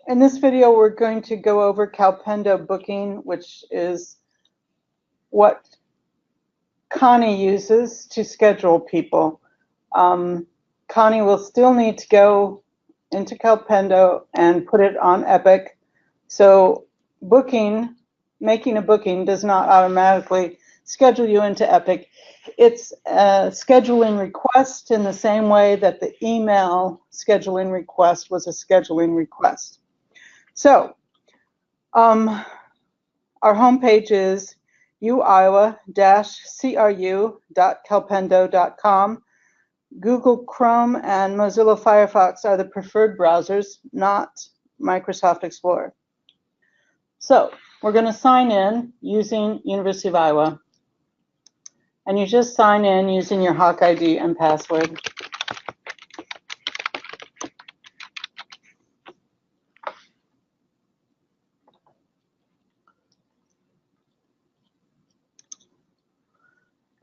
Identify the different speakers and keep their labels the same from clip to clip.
Speaker 1: In this video, we're going to go over Calpendo booking, which is what Connie uses to schedule people. Connie will still need to go into Calpendo and put it on Epic. So making a booking does not automatically schedule you into Epic. It's a scheduling request in the same way that the email scheduling request was a scheduling request. So our homepage is uiowa-cru.calpendo.com. Google Chrome and Mozilla Firefox are the preferred browsers, not Microsoft Explorer. So we're going to sign in using University of Iowa. And you just sign in using your Hawk ID and password.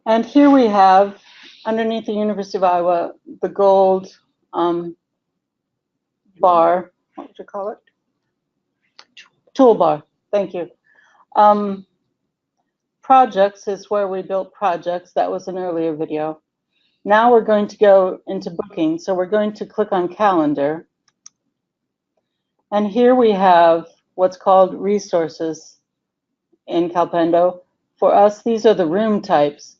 Speaker 1: And here we have, underneath the University of Iowa, the gold bar. What would you call it? Toolbar. Thank you. Projects is where we built projects. That was an earlier video. Now we're going to go into booking. So we're going to click on calendar. And here we have what's called resources in Calpendo. For us, these are the room types.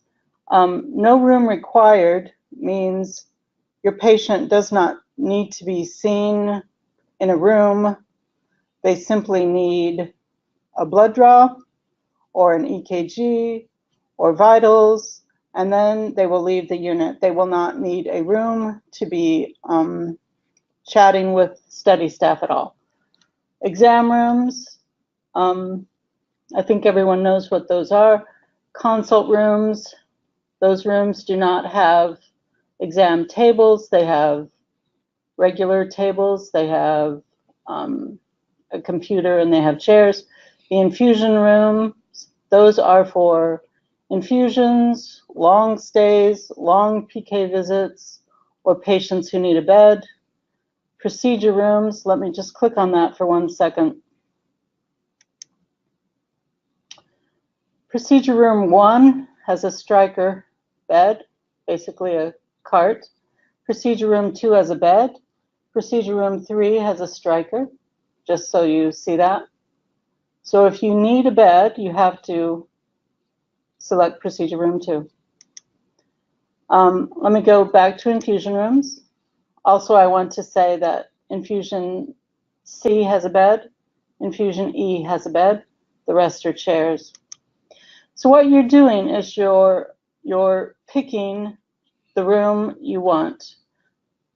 Speaker 1: No room required means your patient does not need to be seen in a room. They simply need a blood draw or an EKG or vitals, and then they will leave the unit. They will not need a room to be chatting with study staff at all. Exam rooms, I think everyone knows what those are. Consult rooms, those rooms do not have exam tables. They have regular tables. They have a computer and they have chairs. The infusion rooms, those are for infusions, long stays, long PK visits, or patients who need a bed. Procedure rooms, let me just click on that for 1 second. Procedure room 1 has a striker bed, basically a cart. Procedure room 2 has a bed. Procedure room 3 has a striker, just so you see that. So if you need a bed, you have to select procedure room 2. Let me go back to infusion rooms. Also, I want to say that infusion C has a bed, infusion E has a bed, the rest are chairs. So what you're doing is you're picking the room you want.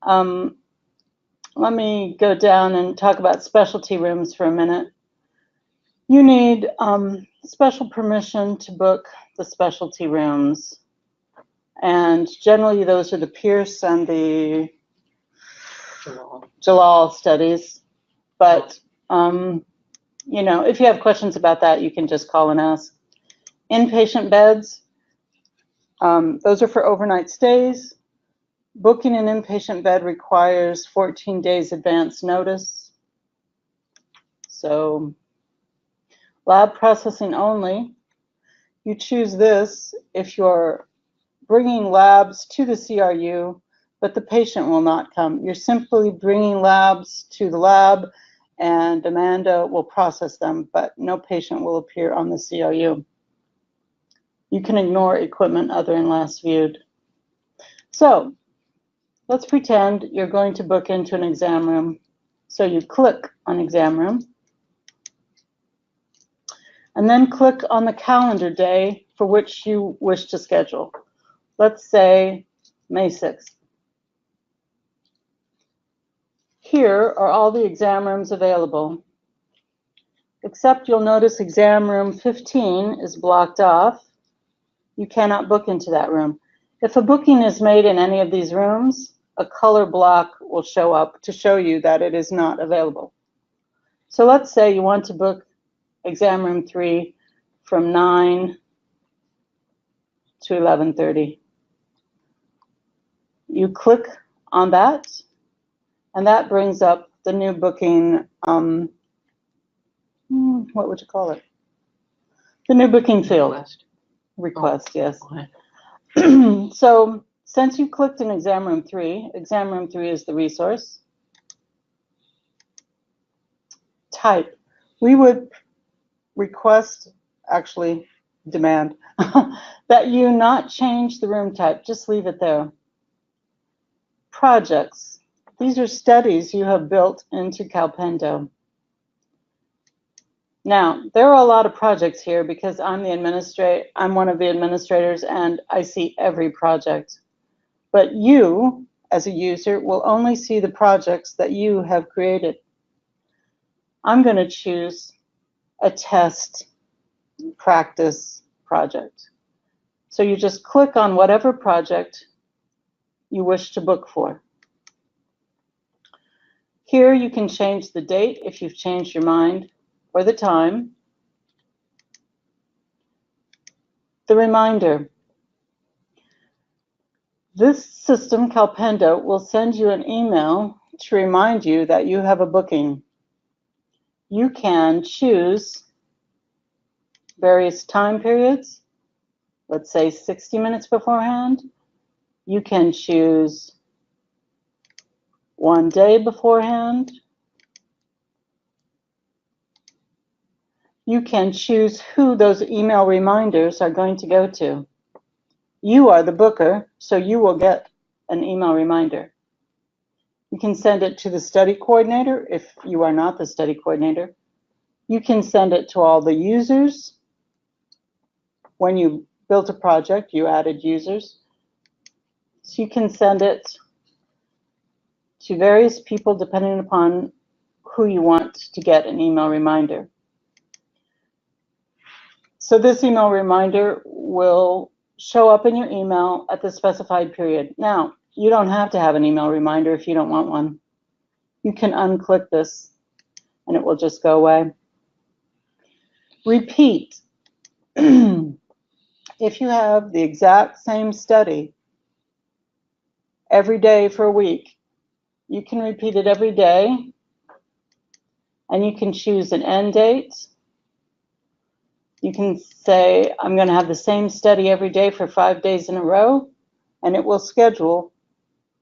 Speaker 1: Let me go down and talk about specialty rooms for a minute. You need special permission to book the specialty rooms. And generally those are the Pierce and the Jalal studies. But, you know, if you have questions about that, you can just call and ask. Inpatient beds, those are for overnight stays. Booking an inpatient bed requires 14 days advance notice. So lab processing only, you choose this if you're bringing labs to the CRU, but the patient will not come. You're simply bringing labs to the lab and Amanda will process them, but no patient will appear on the CRU. You can ignore equipment other than last viewed. So let's pretend you're going to book into an exam room. So you click on exam room and then click on the calendar day for which you wish to schedule. Let's say May 6th. Here are all the exam rooms available, except you'll notice exam room 15 is blocked off. You cannot book into that room. If a booking is made in any of these rooms, a color block will show up to show you that it is not available. So let's say you want to book exam room 3 from 9 to 11:30. You click on that, and that brings up the new booking, what would you call it? The new booking field. Request, yes. So since you clicked in Exam Room 3 is the resource. Type. We would request, actually demand, that you not change the room type, just leave it there. Projects. These are studies you have built into Calpendo. Now, there are a lot of projects here because I'm one of the administrators and I see every project. But you, as a user, will only see the projects that you have created. I'm going to choose a test practice project. So you just click on whatever project you wish to book for. Here you can change the date if you've changed your mind, or the time. The reminder. This system, Calpendo, will send you an email to remind you that you have a booking. You can choose various time periods, let's say 60 minutes beforehand. You can choose 1 day beforehand. You can choose who those email reminders are going to go to. You are the booker, so you will get an email reminder. You can send it to the study coordinator if you are not the study coordinator. You can send it to all the users. When you built a project, you added users. So you can send it to various people depending upon who you want to get an email reminder. So this email reminder will show up in your email at the specified period. Now, you don't have to have an email reminder if you don't want one. You can unclick this and it will just go away. Repeat. If you have the exact same study every day for a week, you can repeat it every day, and you can choose an end date. You can say, I'm going to have the same study every day for 5 days in a row, and it will schedule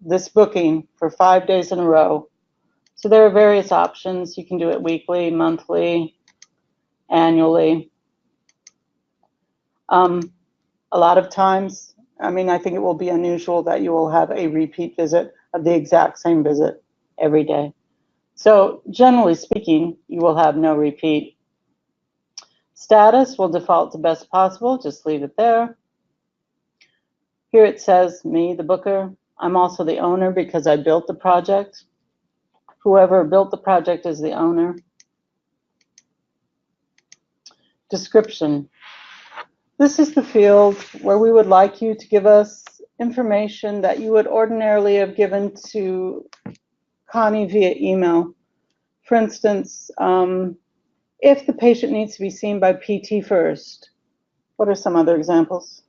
Speaker 1: this booking for 5 days in a row. So there are various options. You can do it weekly, monthly, annually. A lot of times, I think it will be unusual that you will have a repeat visit of the exact same visit every day. So generally speaking, you will have no repeat. Status will default to best possible, just leave it there. Here it says me, the booker. I'm also the owner because I built the project. Whoever built the project is the owner. Description. This is the field where we would like you to give us information that you would ordinarily have given to Connie via email. For instance, if the patient needs to be seen by PT first. What are some other examples?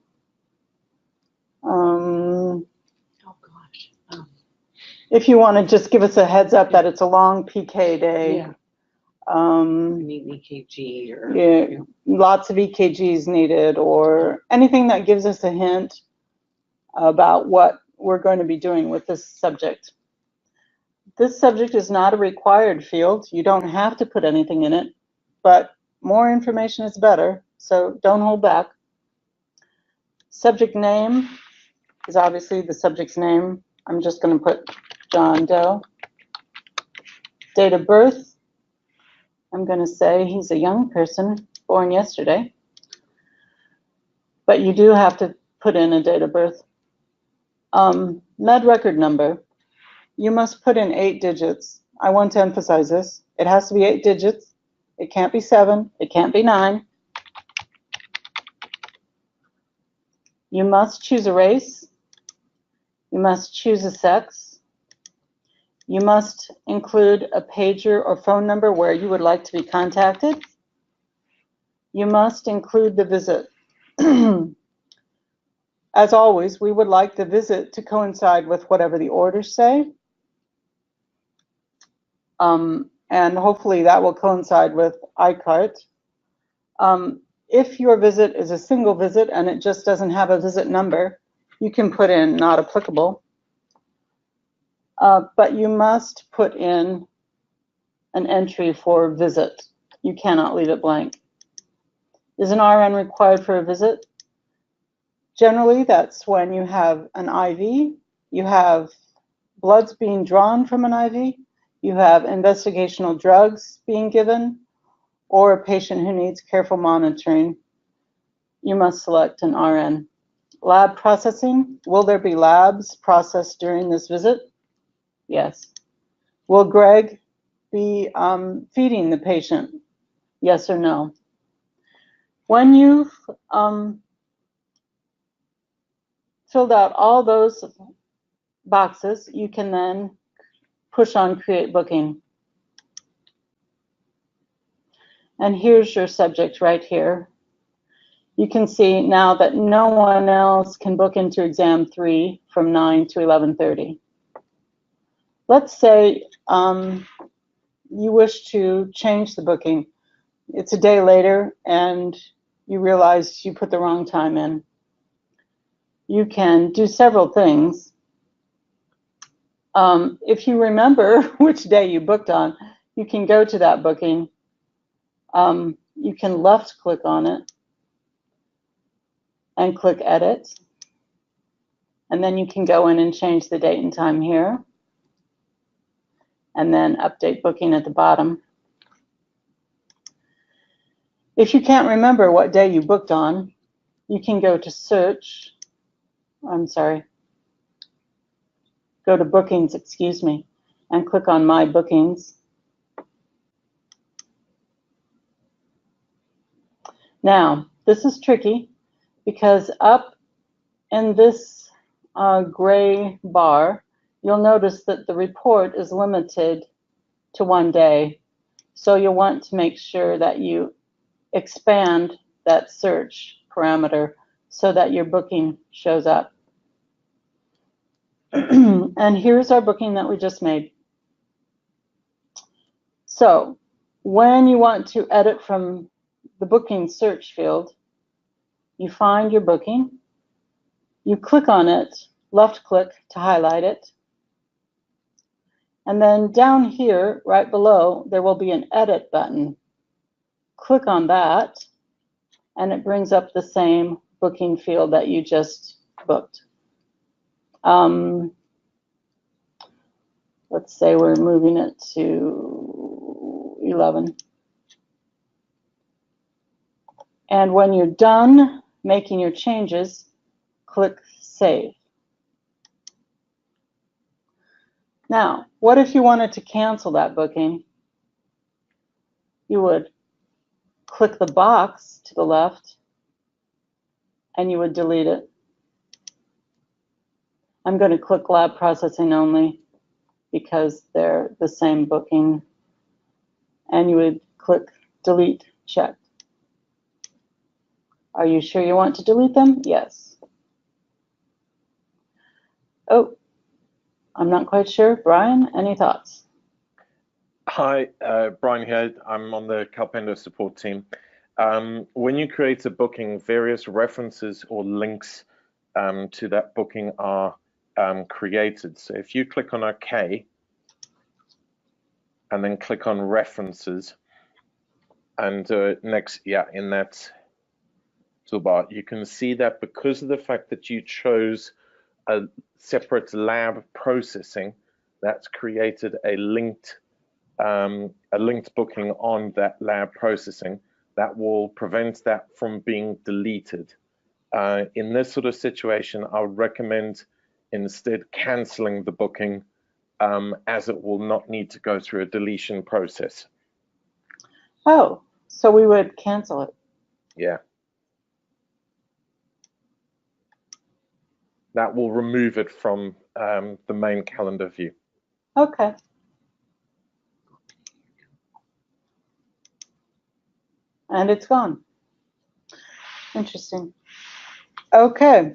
Speaker 1: If you want to just give us a heads up that it's a long PK day.
Speaker 2: Yeah. Need EKG or
Speaker 1: yeah, lots of EKGs needed, or anything that gives us a hint about what we're going to be doing with this subject. This subject is not a required field. You don't have to put anything in it, but more information is better, so don't hold back. Subject name is obviously the subject's name. I'm just going to put John Doe. Date of birth, I'm going to say he's a young person born yesterday, but you do have to put in a date of birth. Med record number, you must put in 8 digits. I want to emphasize this. It has to be 8 digits. It can't be 7. It can't be 9. You must choose a race. You must choose a sex. You must include a pager or phone number where you would like to be contacted. You must include the visit. As always, we would like the visit to coincide with whatever the orders say. and hopefully that will coincide with iCart. If your visit is a single visit and it just doesn't have a visit number, you can put in not applicable, but you must put in an entry for visit. You cannot leave it blank. Is an RN required for a visit? Generally, that's when you have an IV, you have bloods being drawn from an IV, you have investigational drugs being given, or a patient who needs careful monitoring. You must select an RN. Lab processing, will there be labs processed during this visit? Yes. Will Greg be feeding the patient? Yes or no? When you've filled out all those boxes, you can then push on Create Booking. And here's your subject right here. You can see now that no one else can book into exam 3 from 9 to 11:30. Let's say you wish to change the booking. It's a day later and you realize you put the wrong time in. You can do several things. If you remember which day you booked on, you can go to that booking. You can left click on it and click Edit. And then you can go in and change the date and time here. And then update booking at the bottom. If you can't remember what day you booked on, you can go to search. Go to bookings, excuse me, and click on My Bookings. Now, this is tricky because up in this gray bar, you'll notice that the report is limited to 1 day. So you'll want to make sure that you expand that search parameter so that your booking shows up. And here's our booking that we just made. So when you want to edit from the booking search field, you find your booking, you click on it, left click to highlight it, and then down here, right below, there will be an edit button. Click on that, and it brings up the same booking field that you just booked. Let's say we're moving it to 11. And when you're done making your changes, click Save. Now, what if you wanted to cancel that booking? You would click the box to the left and you would delete it. I'm going to click Lab Processing Only because they're the same booking, and you would click Delete Check. Are you sure you want to delete them? Yes. Oh, I'm not quite sure. Brian, any thoughts?
Speaker 3: Hi, Brian here. I'm on the Calpendo support team. When you create a booking, various references or links to that booking are created. So if you click on OK and then click on References, and next, in that toolbar, you can see that because of the fact that you chose a separate lab processing, that's created a linked booking on that lab processing that will prevent that from being deleted. In this sort of situation, I would recommend instead canceling the booking, as it will not need to go through a deletion process.
Speaker 1: Oh, so we would cancel it.
Speaker 3: Yeah. That will remove it from the main calendar view.
Speaker 1: Okay. And it's gone. Interesting. Okay.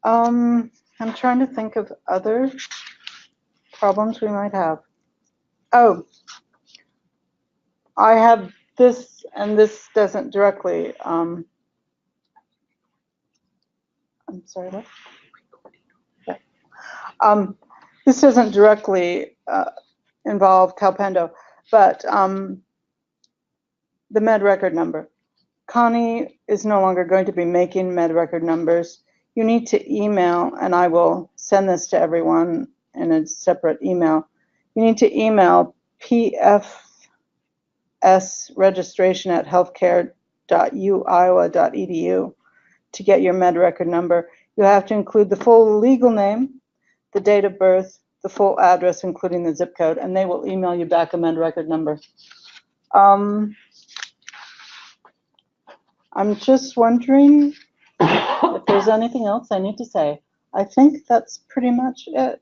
Speaker 1: I'm trying to think of other problems we might have. Oh, I have this, and this doesn't directly, I'm sorry, what? Okay. This doesn't directly involve Calpendo, but the med record number. Connie is no longer going to be making med record numbers. You need to email, and I will send this to everyone in a separate email. You need to email pfsregistration@healthcare.uiowa.edu to get your med record number. You have to include the full legal name, the date of birth, the full address, including the zip code, and they will email you back a med record number. I'm just wondering if there's anything else I need to say. I think that's pretty much it.